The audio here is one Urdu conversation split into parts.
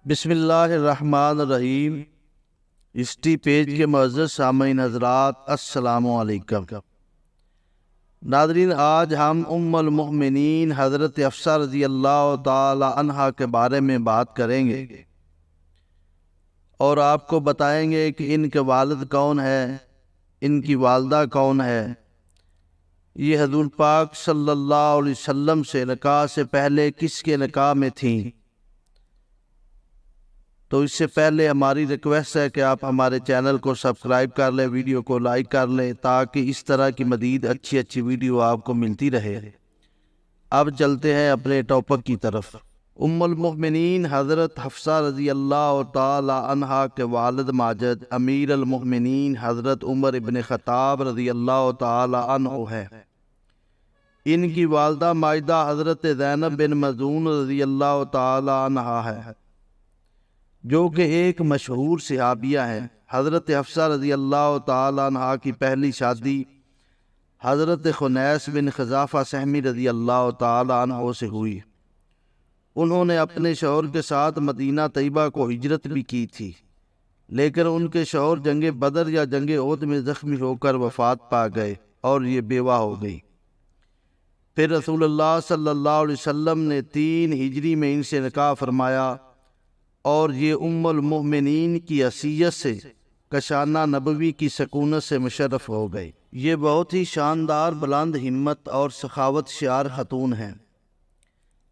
بسم اللہ الرحمن الرحیم۔ ہسٹری پیج کے معزز سامعین حضرات، السلام علیکم۔ ناظرین، آج ہم ام المؤمنین حضرت حفصہ رضی اللہ تعالی عنہا کے بارے میں بات کریں گے اور آپ کو بتائیں گے کہ ان کے والد کون ہے، ان کی والدہ کون ہے۔ یہ حضور پاک صلی اللہ علیہ وسلم سے نکاح سے پہلے کس کے نکاح میں تھیں۔ تو اس سے پہلے ہماری ریکویسٹ ہے کہ آپ ہمارے چینل کو سبسکرائب کر لیں، ویڈیو کو لائک کر لیں تاکہ اس طرح کی مزید اچھی ویڈیو آپ کو ملتی رہے۔ اب چلتے ہیں اپنے ٹاپک کی طرف۔ ام المؤمنین حضرت حفصہ رضی اللہ تعالی عنہا کے والد ماجد امیر المؤمنین حضرت عمر ابن خطاب رضی اللہ تعالی عنہ ہے۔ ان کی والدہ ماجدہ حضرت زینب بن مظعون رضی اللہ تعالی عنہا ہے، جو کہ ایک مشہور صحابیہ ہیں۔ حضرت حفصہ رضی اللہ تعالی عنہا کی پہلی شادی حضرت خنیس بن خزافہ سہمی رضی اللہ تعالی عنہ سے ہوئی۔ انہوں نے اپنے شوہر کے ساتھ مدینہ طیبہ کو ہجرت بھی کی تھی، لیکن ان کے شوہر جنگ بدر یا جنگ احد میں زخمی ہو کر وفات پا گئے اور یہ بیوہ ہو گئی۔ پھر رسول اللہ صلی اللہ علیہ وسلم نے 3 ہجری میں ان سے نکاح فرمایا اور یہ ام المؤمنین کی حیثیت سے کشانہ نبوی کی سکونت سے مشرف ہو گئی۔ یہ بہت ہی شاندار، بلند ہمت اور سخاوت شعار خاتون ہیں۔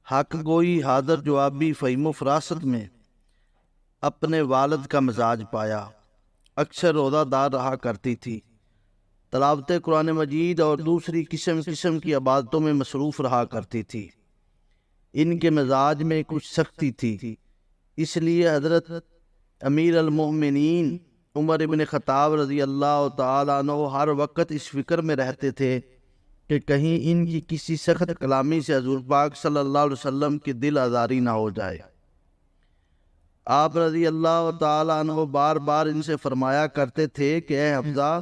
حق گوئی، حاضر جوابی، فہم و فراست میں اپنے والد کا مزاج پایا۔ اکثر روزہ دار رہا کرتی تھی، تلاوت قرآن مجید اور دوسری قسم کی عبادتوں میں مصروف رہا کرتی تھی۔ ان کے مزاج میں کچھ سختی تھی، اس لیے حضرت امیر المؤمنین عمر ابن خطاب رضی اللہ تعالیٰ عنہ ہر وقت اس فکر میں رہتے تھے کہ کہیں ان کی کسی سخت کلامی سے حضور پاک صلی اللہ علیہ وسلم کی دل آزاری نہ ہو جائے۔ آپ رضی اللہ تعالیٰ عنہ بار بار ان سے فرمایا کرتے تھے کہ اے حفصہ،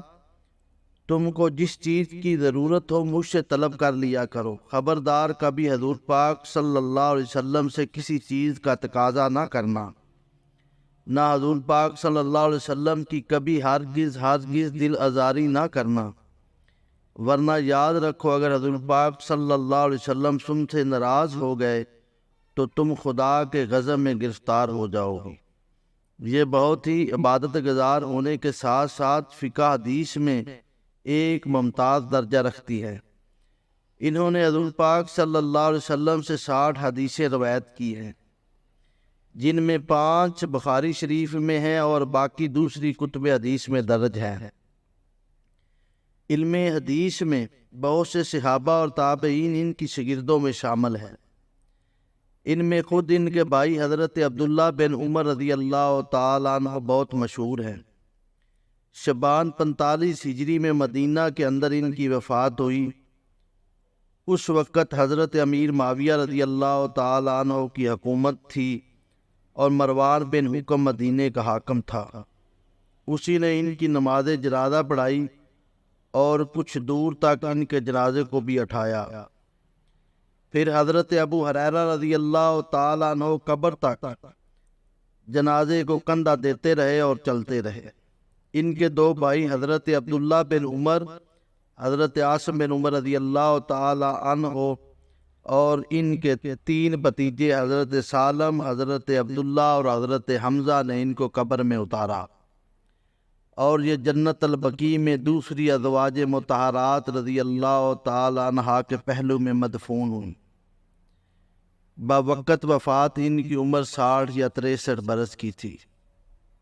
تم کو جس چیز کی ضرورت ہو مجھ سے طلب کر لیا کرو، خبردار کبھی حضور پاک صلی اللہ علیہ وسلم سے کسی چیز کا تقاضا نہ کرنا، نہ حضور پاک صلی اللہ علیہ وسلم کی کبھی ہرگز دل آزاری نہ کرنا، ورنہ یاد رکھو اگر حضور پاک صلی اللہ علیہ وسلم تم سے ناراض ہو گئے تو تم خدا کے غضب میں گرفتار ہو جاؤ گے۔ یہ بہت ہی عبادت گزار ہونے کے ساتھ ساتھ فقہ حدیث میں ایک ممتاز درجہ رکھتی ہے۔ انہوں نے حضور پاک صلی اللہ علیہ وسلم سے 60 حدیثیں روایت کی ہیں، جن میں 5 بخاری شریف میں ہیں اور باقی دوسری کتب حدیث میں درج ہیں۔ علم حدیث میں بہت سے صحابہ اور تابعین ان کی شاگردوں میں شامل ہیں۔ ان میں خود ان کے بھائی حضرت عبداللہ بن عمر رضی اللہ تعالیٰ عنہ بہت مشہور ہیں۔ شعبان 45 ہجری میں مدینہ کے اندر ان کی وفات ہوئی۔ اس وقت حضرت امیر معاویہ رضی اللہ تعالیٰ عنہ کی حکومت تھی اور مروان بن حکم مدینے کا حاکم تھا۔ اسی نے ان کی نماز جنازہ پڑھائی اور کچھ دور تک ان کے جنازے کو بھی اٹھایا۔ پھر حضرت ابو ہریرہ رضی اللہ تعالیٰ عنہ قبر تک جنازے کو کندھا دیتے رہے اور چلتے رہے۔ ان کے 2 بھائی حضرت عبداللہ بن عمر، حضرت عاصم بن عمر رضی اللہ تعالی عنہ اور ان کے 3 بھتیجے حضرت سالم، حضرت عبداللہ اور حضرت حمزہ نے ان کو قبر میں اتارا اور یہ جنت البقیع میں دوسری ازواج مطہرات رضی اللہ تعالی عنہا کے پہلو میں مدفون ہوئی۔ بوقت وفات ان کی عمر 60 یا 63 برس کی تھی۔